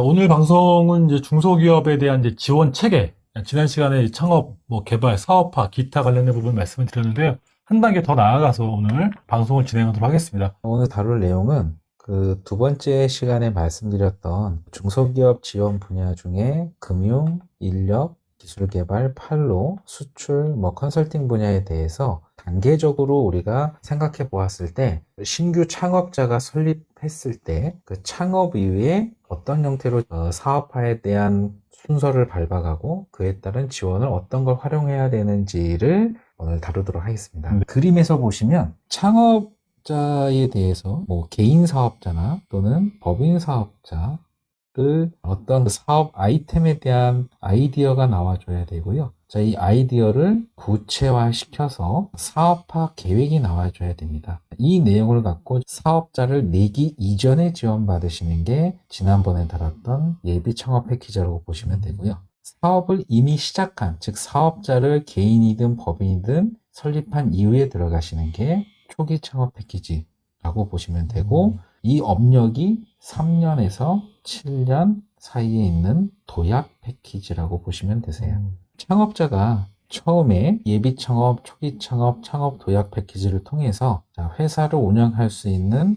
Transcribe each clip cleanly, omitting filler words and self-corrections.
오늘 방송은 이제 중소기업에 대한 이제 지원 체계, 지난 시간에 창업, 개발, 사업화, 기타 관련된 부분 말씀을 드렸는데요. 한 단계 더 나아가서 오늘 방송을 진행하도록 하겠습니다. 오늘 다룰 내용은 그 두 번째 시간에 말씀드렸던 중소기업 지원 분야 중에 금융, 인력, 기술개발, 판로, 수출, 컨설팅 분야에 대해서 단계적으로 우리가 생각해 보았을 때 신규 창업자가 설립했을 때 그 창업 이후에 어떤 형태로 사업화에 대한 순서를 밟아가고 그에 따른 지원을 어떤 걸 활용해야 되는지를 오늘 다루도록 하겠습니다. 그림에서 보시면 창업자에 대해서 개인 사업자나 또는 법인 사업자를 어떤 사업 아이템에 대한 아이디어가 나와줘야 되고요. 자, 이 아이디어를 구체화시켜서 사업화 계획이 나와줘야 됩니다. 이 내용을 갖고 사업자를 내기 이전에 지원받으시는 게 지난번에 다뤘던 예비 창업 패키지라고 보시면 되고요. 사업을 이미 시작한, 즉 사업자를 개인이든 법인이든 설립한 이후에 들어가시는 게 초기 창업 패키지라고 보시면 되고, 이 업력이 3년에서 7년 사이에 있는 도약 패키지라고 보시면 되세요. 창업자가 처음에 예비 창업, 초기 창업, 창업 도약 패키지를 통해서 회사를 운영할 수 있는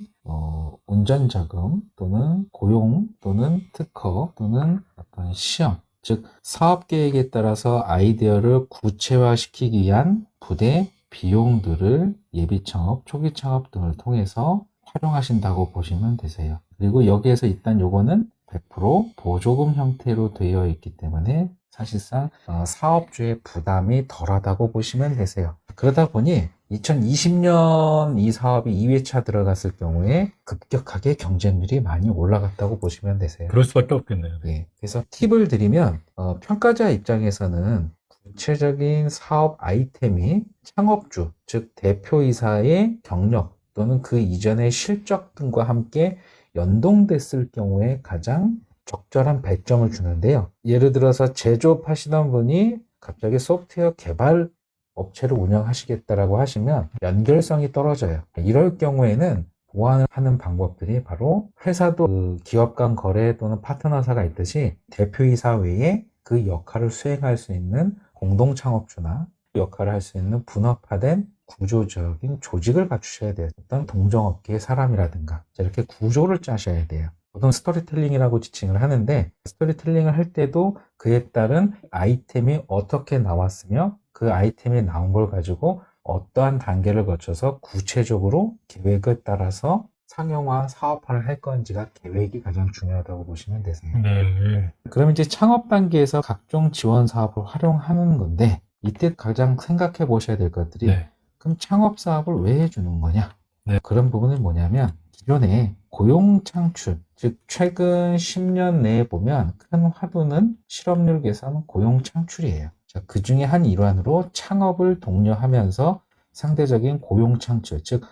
운전 자금 또는 고용 또는 특허 또는 어떤 시험, 즉 사업 계획에 따라서 아이디어를 구체화시키기 위한 부대 비용들을 예비 창업, 초기 창업 등을 통해서 활용하신다고 보시면 되세요. 그리고 여기에서 일단 요거는 100% 보조금 형태로 되어 있기 때문에 사실상 사업주의 부담이 덜하다고 보시면 되세요. 그러다 보니 2020년 이 사업이 2회차 들어갔을 경우에 급격하게 경쟁률이 많이 올라갔다고 보시면 되세요. 그럴 수밖에 없겠네요. 예, 그래서 팁을 드리면 평가자 입장에서는 구체적인 사업 아이템이 창업주, 즉 대표이사의 경력 또는 그 이전의 실적 등과 함께 연동됐을 경우에 가장 적절한 배점을 주는데요. 예를 들어서 제조업하시던 분이 갑자기 소프트웨어 개발 업체를 운영하시겠다라고 하시면 연결성이 떨어져요. 이럴 경우에는 보완을 하는 방법들이 바로 회사도 그 기업 간 거래 또는 파트너사가 있듯이 대표이사 외에 그 역할을 수행할 수 있는 공동 창업주나 역할을 할 수 있는 분업화된 구조적인 조직을 갖추셔야 돼요. 어떤 동종업계의 사람이라든가 이렇게 구조를 짜셔야 돼요. 보통 스토리텔링이라고 지칭을 하는데, 스토리텔링을 할 때도 그에 따른 아이템이 어떻게 나왔으며 그 아이템이 나온 걸 가지고 어떠한 단계를 거쳐서 구체적으로 계획을 따라서 상용화, 사업화를 할 건지가 계획이 가장 중요하다고 보시면 되세요. 네. 그럼 이제 창업 단계에서 각종 지원 사업을 활용하는 건데, 이때 가장 생각해 보셔야 될 것들이 네. 그럼 창업 사업을 왜 해주는 거냐? 네. 그런 부분은 뭐냐면 기존에 고용 창출, 즉 최근 10년 내에 보면 큰 화두는 실업률 개선, 고용 창출이에요. 자, 그 중에 한 일환으로 창업을 독려하면서 상대적인 고용 창출, 즉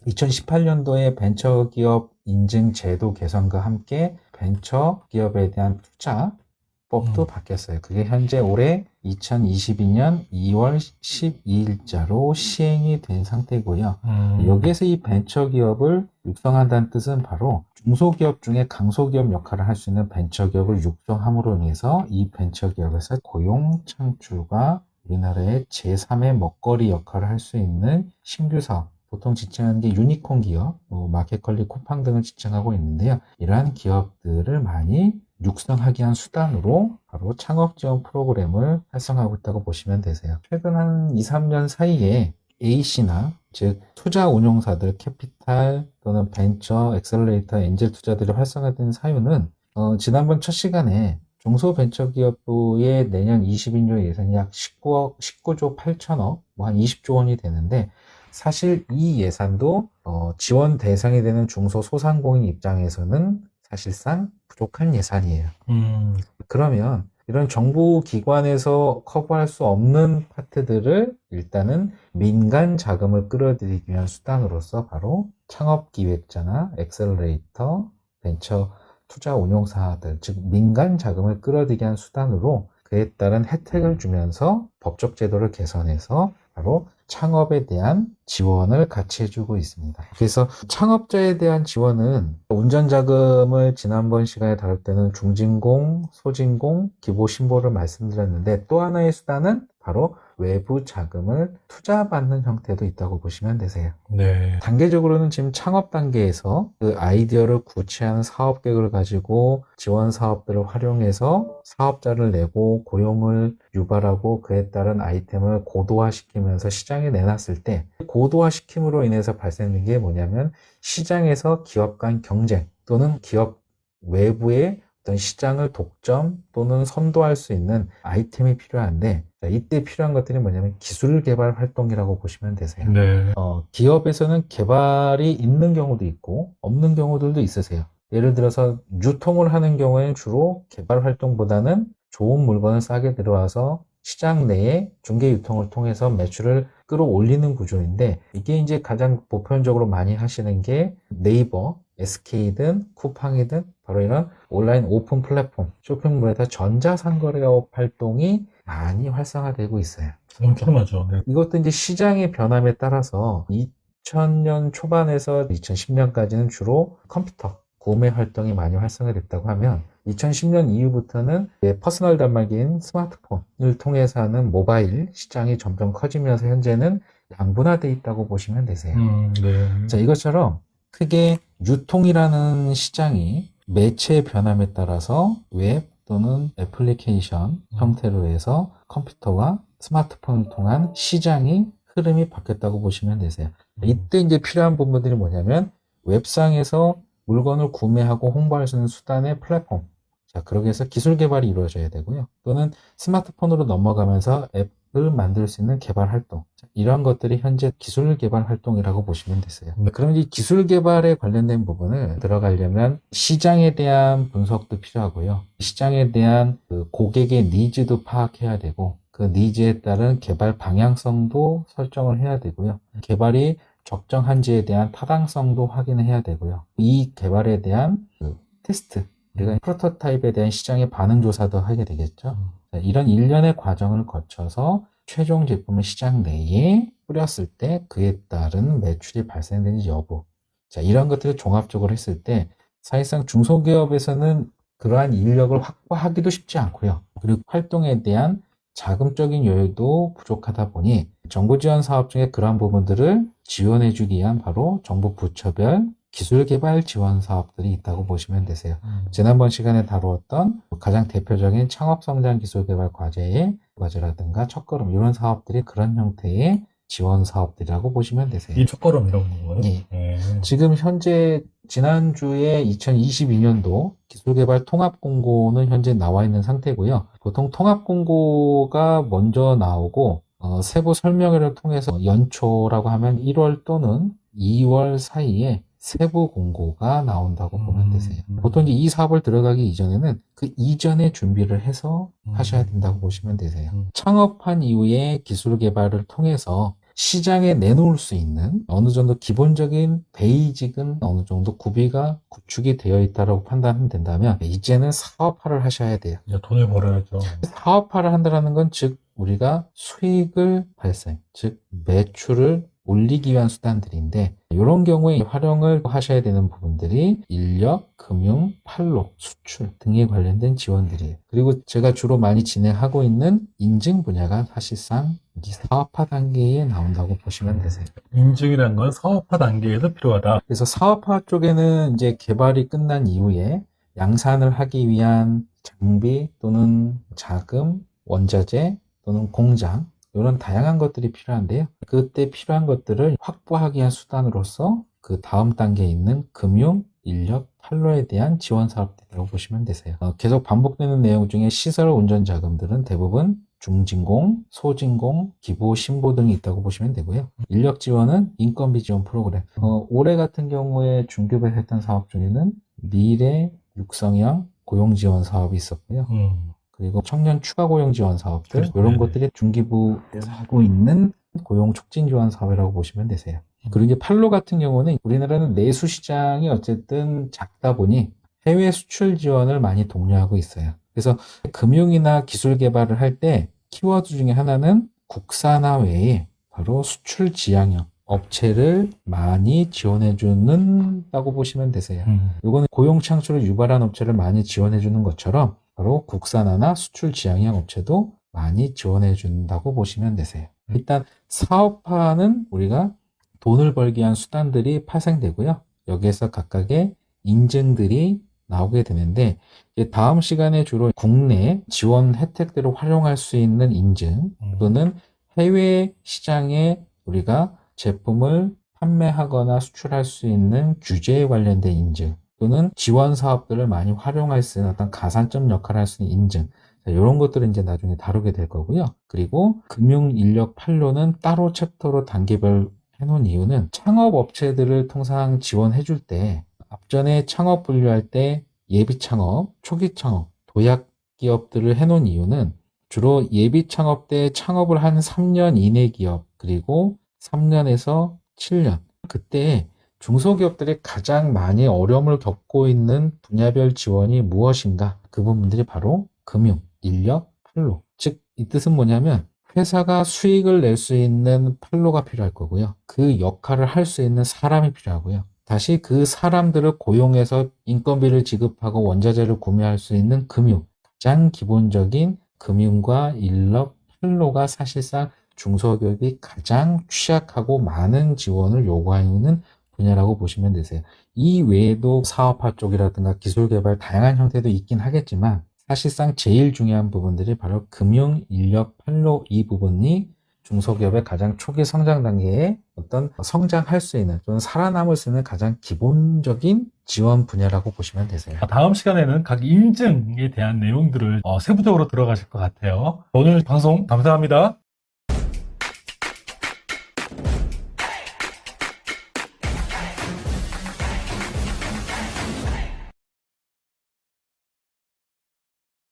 2018년도에 벤처기업 인증 제도 개선과 함께 벤처기업에 대한 투자 법도 바뀌었어요. 그게 현재 올해 2022년 2월 12일자로 시행이 된 상태고요. 여기에서 이 벤처기업을 육성한다는 뜻은 바로 중소기업 중에 강소기업 역할을 할 수 있는 벤처기업을 육성함으로 인해서 이 벤처기업에서 고용 창출과 우리나라의 제3의 먹거리 역할을 할 수 있는 신규 사업, 보통 지칭하는 게 유니콘 기업, 마켓컬리, 쿠팡 등을 지칭하고 있는데요. 이러한 기업들을 많이 육성하기 위한 수단으로 바로 창업 지원 프로그램을 활성화하고 있다고 보시면 되세요. 최근 한 2, 3년 사이에 A씨나 즉 투자 운용사들, 캐피탈 또는 벤처, 엑셀러레이터, 엔젤 투자들이 활성화된 사유는 지난번 첫 시간에 중소벤처기업부의 내년 21년 예산이 약 19조 8천억, 한 20조 원이 되는데, 사실 이 예산도 지원 대상이 되는 중소소상공인 입장에서는 사실상 부족한 예산이에요. 그러면 이런 정부 기관에서 커버할 수 없는 파트들을 일단은 민간 자금을 끌어들이기 위한 수단으로서 바로 창업기획자나 엑셀러레이터, 벤처 투자 운용사들, 즉 민간 자금을 끌어들이기 위한 수단으로 그에 따른 혜택을 주면서 법적 제도를 개선해서 바로 창업에 대한 지원을 같이 해주고 있습니다. 그래서 창업자에 대한 지원은 운전자금을 지난번 시간에 다룰 때는 중진공, 소진공, 기보신보를 말씀드렸는데 또 하나의 수단은 바로 외부 자금을 투자받는 형태도 있다고 보시면 되세요. 네. 단계적으로는 지금 창업 단계에서 그 아이디어를 구체화한 사업 계획을 가지고 지원 사업들을 활용해서 사업자를 내고 고용을 유발하고 그에 따른 아이템을 고도화시키면서 시장에 내놨을 때 고도화시킴으로 인해서 발생된 게 뭐냐면 시장에서 기업 간 경쟁 또는 기업 외부의 어떤 시장을 독점 또는 선도할 수 있는 아이템이 필요한데 이때 필요한 것들이 뭐냐면 기술 개발 활동이라고 보시면 되세요. 네. 기업에서는 개발이 있는 경우도 있고 없는 경우들도 있으세요. 예를 들어서 유통을 하는 경우에는 주로 개발 활동보다는 좋은 물건을 싸게 들어와서 시장 내에 중개 유통을 통해서 매출을 끌어올리는 구조인데 이게 이제 가장 보편적으로 많이 하시는 게 네이버, SK든 쿠팡이든 바로 이런 온라인 오픈 플랫폼 쇼핑몰에다 전자상거래업 활동이 많이 활성화되고 있어요. 엄청나죠. 네. 이것도 이제 시장의 변함에 따라서 2000년 초반에서 2010년까지는 주로 컴퓨터 구매 활동이 많이 활성화됐다고 하면 2010년 이후부터는 퍼스널 단말기인 스마트폰을 통해서 하는 모바일 시장이 점점 커지면서 현재는 양분화되어 있다고 보시면 되세요. 네. 자, 이것처럼 크게 유통이라는 시장이 매체의 변함에 따라서 웹 또는 애플리케이션 형태로 해서 컴퓨터와 스마트폰을 통한 시장이 흐름이 바뀌었다고 보시면 되세요. 이때 이제 필요한 부분들이 뭐냐면 웹상에서 물건을 구매하고 홍보할 수 있는 수단의 플랫폼. 자, 그러기 위해서 기술 개발이 이루어져야 되고요. 또는 스마트폰으로 넘어가면서 앱을 만들 수 있는 개발 활동. 이러한 것들이 현재 기술 개발 활동이라고 보시면 되세요. 그럼 이 기술 개발에 관련된 부분을 들어가려면 시장에 대한 분석도 필요하고요. 시장에 대한 그 고객의 니즈도 파악해야 되고 그 니즈에 따른 개발 방향성도 설정을 해야 되고요. 개발이 적정한지에 대한 타당성도 확인을 해야 되고요. 이 개발에 대한 그 테스트, 우리가 프로토타입에 대한 시장의 반응 조사도 하게 되겠죠. 이런 일련의 과정을 거쳐서 최종 제품을 시장 내에 뿌렸을 때 그에 따른 매출이 발생되는지 여부. 자, 이런 것들을 종합적으로 했을 때 사실상 중소기업에서는 그러한 인력을 확보하기도 쉽지 않고요. 그리고 활동에 대한 자금적인 여유도 부족하다 보니 정부 지원 사업 중에 그러한 부분들을 지원해주기 위한 바로 정부 부처별 기술개발 지원 사업들이 있다고 보시면 되세요. 지난번 시간에 다루었던 가장 대표적인 창업성장 기술개발 과제라든가 첫걸음 이런 사업들이 그런 형태의 지원 사업들이라고 보시면 되세요. 이 첫걸음 이런 거예요? 예. 지금 현재 지난주에 2022년도 기술개발 통합공고는 현재 나와 있는 상태고요. 보통 통합공고가 먼저 나오고 세부 설명회를 통해서 연초라고 하면 1월 또는 2월 사이에 세부 공고가 나온다고 보면 되세요. 보통 이제 이 사업을 들어가기 이전에는 그 이전에 준비를 해서 하셔야 된다고 보시면 되세요. 창업한 이후에 기술 개발을 통해서 시장에 내놓을 수 있는 어느 정도 기본적인 베이직은 어느 정도 구축이 되어 있다고 판단하면 된다면 이제는 사업화를 하셔야 돼요. 이제 돈을 벌어야죠. 사업화를 한다는 건 즉 우리가 수익을 발생, 즉 매출을 올리기 위한 수단들인데 이런 경우에 활용을 하셔야 되는 부분들이 인력, 금융, 판로, 수출 등에 관련된 지원들이에요. 그리고 제가 주로 많이 진행하고 있는 인증 분야가 사실상 이 사업화 단계에 나온다고 보시면 되세요. 인증이라는 건 사업화 단계에서 필요하다. 그래서 사업화 쪽에는 이제 개발이 끝난 이후에 양산을 하기 위한 장비 또는 자금, 원자재 또는 공장 이런 다양한 것들이 필요한데요. 그때 필요한 것들을 확보하기 위한 수단으로서 그 다음 단계에 있는 금융, 인력, 판로에 대한 지원 사업들이라고 보시면 되세요. 계속 반복되는 내용 중에 시설 운전 자금들은 대부분 중진공, 소진공, 기보, 신보 등이 있다고 보시면 되고요. 인력 지원은 인건비 지원 프로그램. 올해 같은 경우에 중개발했던 사업 중에는 미래 육성형 고용 지원 사업이 있었고요. 그리고 청년 추가 고용 지원 사업들 이런 것들이 중기부에서 하고 있는 고용 촉진 지원 사업이라고 보시면 되세요. 그리고 이제 판로 같은 경우는 우리나라는 내수 시장이 어쨌든 작다 보니 해외 수출 지원을 많이 독려하고 있어요. 그래서 금융이나 기술 개발을 할 때 키워드 중에 하나는 국산화 외에 바로 수출 지향형 업체를 많이 지원해 주는다고 보시면 되세요. 이거는 고용 창출을 유발한 업체를 많이 지원해 주는 것처럼 바로 국산화나 수출 지향형 업체도 많이 지원해 준다고 보시면 되세요. 일단 사업화는 우리가 돈을 벌기 위한 수단들이 파생되고요. 여기에서 각각의 인증들이 나오게 되는데, 이제 다음 시간에 주로 국내 지원 혜택들을 활용할 수 있는 인증 또는 해외 시장에 우리가 제품을 판매하거나 수출할 수 있는 규제에 관련된 인증 또는 지원 사업들을 많이 활용할 수 있는 어떤 가산점 역할을 할 수 있는 인증, 이런 것들을 이제 나중에 다루게 될 거고요. 그리고 금융인력 판로는 따로 챕터로 단계별 해놓은 이유는 창업 업체들을 통상 지원해 줄 때 앞전에 창업 분류할 때 예비 창업, 초기 창업, 도약 기업들을 해놓은 이유는 주로 예비 창업 때 창업을 한 3년 이내 기업 그리고 3년에서 7년, 그때 중소기업들이 가장 많이 어려움을 겪고 있는 분야별 지원이 무엇인가? 그 부분들이 바로 금융, 인력, 판로. 즉, 이 뜻은 뭐냐면 회사가 수익을 낼 수 있는 판로가 필요할 거고요. 그 역할을 할 수 있는 사람이 필요하고요. 다시 그 사람들을 고용해서 인건비를 지급하고 원자재를 구매할 수 있는 금융. 가장 기본적인 금융과 인력, 판로가 사실상 중소기업이 가장 취약하고 많은 지원을 요구하는 분야라고 보시면 되세요. 이 외에도 사업화 쪽이라든가 기술개발 다양한 형태도 있긴 하겠지만 사실상 제일 중요한 부분들이 바로 금융, 인력, 판로 이 부분이 중소기업의 가장 초기 성장 단계에 어떤 성장할 수 있는 또는 살아남을 수 있는 가장 기본적인 지원 분야라고 보시면 되세요. 다음 시간에는 각 인증에 대한 내용들을 세부적으로 들어가실 것 같아요. 오늘 방송 감사합니다.